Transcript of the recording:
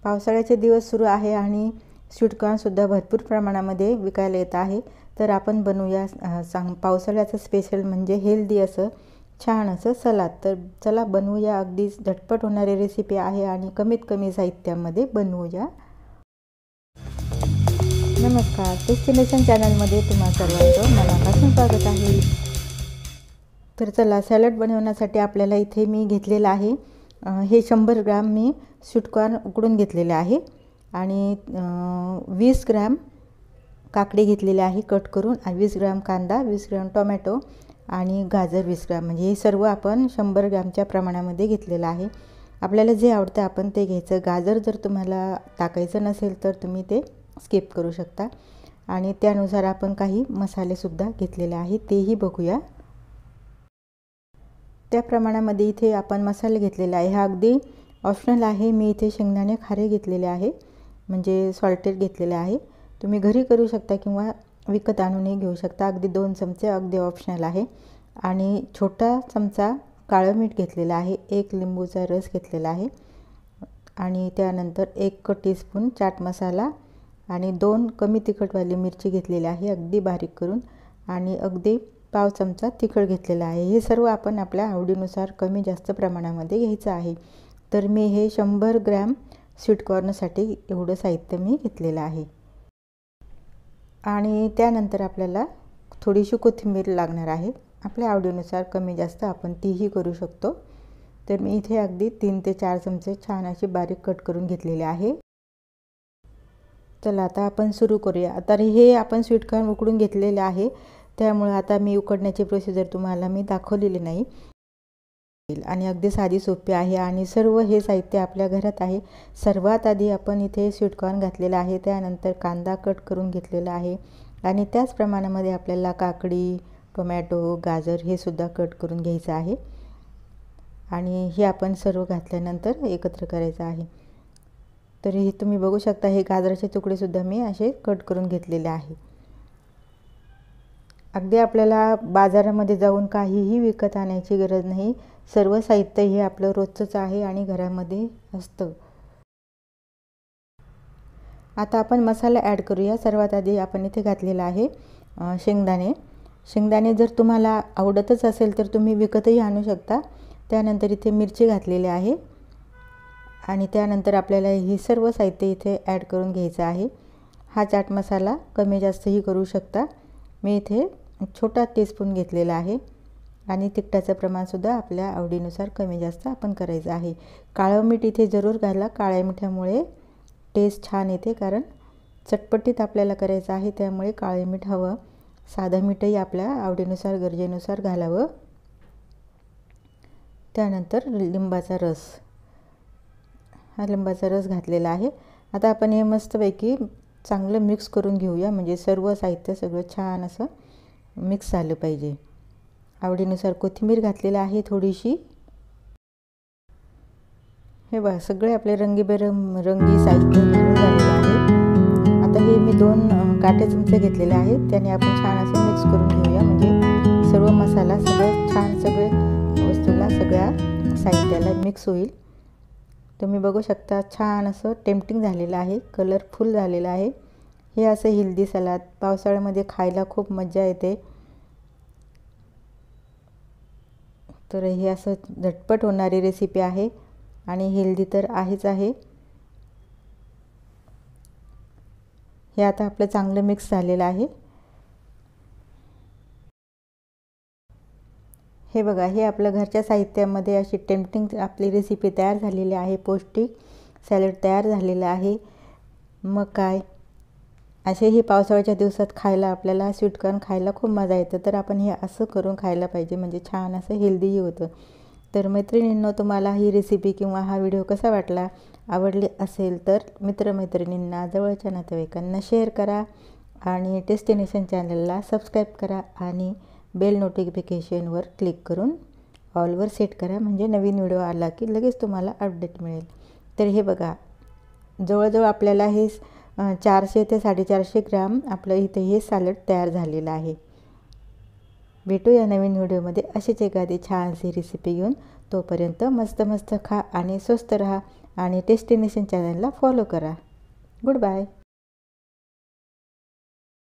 पावसाळ्याचे दिवस सुरू आहे आणि स्वीटकॉर्नसुद्धा भरपूर प्रमाणामध्ये विकायला येत आहे। तर आपण बनवूया पावसाळ्याचं स्पेशल म्हणजे हेल्दी असं छान असं सलाद। तर चला बनवूया, अगदी झटपट होणारी रेसिपी आहे आणि कमीत कमी साहित्यामध्ये बनवूया। नमस्कार, डेस्टिनेशन चॅनलमध्ये तुम्हा सर्वांचं मनापासून स्वागत आहे। तर चला, सॅलड बनवण्यासाठी आपल्याला इथे मी घेतलेला आहे हे 100 ग्रॅम मी स्वीटकॉर्न उकडून घेतलेले आहे आणि 20 ग्रॅम काकडी घेतलेली आहे कट करून, 20 ग्रॅम कांदा, 20 ग्रॅम टोमॅटो आणि गाजर 20 ग्रॅम, म्हणजे हे सर्व आपण 100 ग्रॅमच्या प्रमाणामध्ये घेतलेलं आहे। आपल्याला जे आवडतं आपण ते घ्यायचं। गाजर जर तुम्हाला टाकायचं नसेल तर तुम्ही ते स्किप करू शकता आणि त्यानुसार आपण काही मसालेसुद्धा घेतलेले आहेत, तेही बघूया। त्या प्रमाणामध्ये इथे आपण मसाले घेतलेले आहे, हा अगदी ऑप्शनल आहे। मी इथे शेंगदाणे खारे घेतलेले आहे, म्हणजे सॉल्टेड घेतलेले आहे। तुम्ही घरी करू शकता किंवा विकत आणूनही घेऊ शकता। अगदी 2 चमचे अगदी ऑप्शनल आहे आणि छोटा चमचा काळं मीठ घेतलेलं आहे, 1 लिंबूचा रस घेतलेला आहे आणि त्यानंतर 1 टीस्पून चाट मसाला आणि 2 कमी तिखटवाली मिरची घेतलेली आहे अगदी बारीक करून आणि अगदी पाव चमचा तिखट घेतलेला आहे। हे सर्व आपण आपल्या आवडीनुसार कमी जास्त प्रमाणामध्ये घ्यायचं आहे। तर मी हे 100 ग्रॅम स्वीटकॉर्नसाठी एवढं साहित्य मी घेतलेलं आहे आणि त्यानंतर आपल्याला थोडीशी कोथिंबीर लागणार आहे, आपल्या आवडीनुसार कमी जास्त आपण तीही करू शकतो। तर मी इथे अगदी 3 ते 4 चमचे छान अशी बारीक कट करून घेतलेले आहे। चला आता आपण सुरू करूया। तर हे आपण स्वीटकॉर्न उकडून घेतलेले आहे, त्यामुळे आता मी उकडण्याची प्रोसिजर तुम्हाला मी दाखवलेली नाही आणि अगदी साधी सोपी आहे आणि सर्व हे साहित्य आपल्या घरात आहे। सर्वात आधी आपण इथे स्वीटकॉर्न घातलेला आहे, त्यानंतर कांदा कट करून घेतलेला आहे आणि त्याच प्रमाणामध्ये आपल्याला काकडी, टोमॅटो, गाजर हे सुद्धा कट करून घ्यायचं आहे आणि हे आपण सर्व घातल्यानंतर एकत्र करायचं आहे। तर हे तुम्ही बघू शकता, हे गाजराचे तुकडे सुद्धा मी असे कट करून घेतलेले आहे। अगदी आपल्याला बाजारामध्ये जाऊन काहीही विकत आणायची गरज नाही, सर्व साहित्य हे आपलं रोजचंच आहे आणि घरामध्ये असतं। आता आपण मसाला ॲड करूया। सर्वात आधी आपण इथे घातलेला आहे शेंगदाणे। शेंगदाणे जर तुम्हाला आवडतच असेल तर तुम्ही विकतही आणू शकता। त्यानंतर इथे मिरची घातलेली आहे आणि त्यानंतर आपल्याला हे सर्व साहित्य इथे ॲड करून घ्यायचं आहे। हा चाट मसाला कमी जास्तही करू शकता, मी इथे छोटा टीस्पून घेतलेला आहे आणि तिखटाचं प्रमाणसुद्धा आपल्या आवडीनुसार कमी जास्त आपण करायचं आहे। काळं मीठ इथे जरूर घाला, काळ्या मिठामुळे टेस्ट छान येते, कारण चटपटीत आपल्याला करायचं आहे त्यामुळे काळे मीठ हवं। साधं मीठही आपल्या आवडीनुसार गरजेनुसार घालावं। त्यानंतर लिंबाचा रस, हा लिंबाचा रस घातलेला आहे। आता आपण हे मस्तपैकी चांगलं मिक्स करून घेऊया, म्हणजे सर्व साहित्य सगळं छान असं मिक्स झालं पाहिजे। आवडीनुसार कोथिंबीर घातलेली आहे थोडीशी। हे बघा, सगळे आपले रंगी साहित्य घालून झालेलं आहे। आता हे मी 2 काटे चमचे घेतलेले आहेत, त्याने आपण छान असं मिक्स करून घेऊया, म्हणजे सर्व मसाला सगळं छान सगळे वस्तूला सगळ्या साहित्याला मिक्स होईल। तुम्ही बघू शकता छान असं टेम्पटिंग झालेलं आहे, कलरफुल झालेलं आहे। हे असं हेल्दी सलाद पावसाळ्यामध्ये खायला खूप मजा येते। तर हे असं झटपट होणारी रेसिपी आहे आणि हेल्दी तर आहेच आहे। हे आता आपलं चांगलं मिक्स झालेलं आहे। हे बघा, हे आपल्या घरच्या साहित्यामध्ये अशी टेम्पटिंग आपली रेसिपी तयार झालेली आहे, पौष्टिक सॅलड तयार झालेलं आहे। मग काय, असेही पावसाळ्याच्या दिवसात खायला आपल्याला स्वीटकॉर्न खायला खूप मजा येते। तर आपण हे असं करून खायला पाहिजे, म्हणजे छान असं हेल्दीही होतं। तर मैत्रिणींनो, तुम्हाला ही रेसिपी किंवा हा व्हिडिओ कसा वाटला, आवडले असेल तर मित्रमैत्रिणींना, जवळच्या नातेवाईकांना शेअर करा आणि डेस्टिनेशन चॅनलला सबस्क्राईब करा आणि बेल नोटिफिकेशनवर क्लिक करून ऑलवर सेट करा, म्हणजे नवीन व्हिडिओ आला की लगेच तुम्हाला अपडेट मिळेल। तर हे बघा, जवळजवळ आपल्याला हे 400 ते 450 ग्रॅम आपलं इथे हे सॅलड तयार झालेलं आहे। भेटूया नवीन व्हिडिओमध्ये अशीच एखादी छानशी रेसिपी घेऊन। तोपर्यंत मस्त खा आणि स्वस्त रहा आणि टेस्टिनेशन चॅनलला फॉलो करा. Good bye.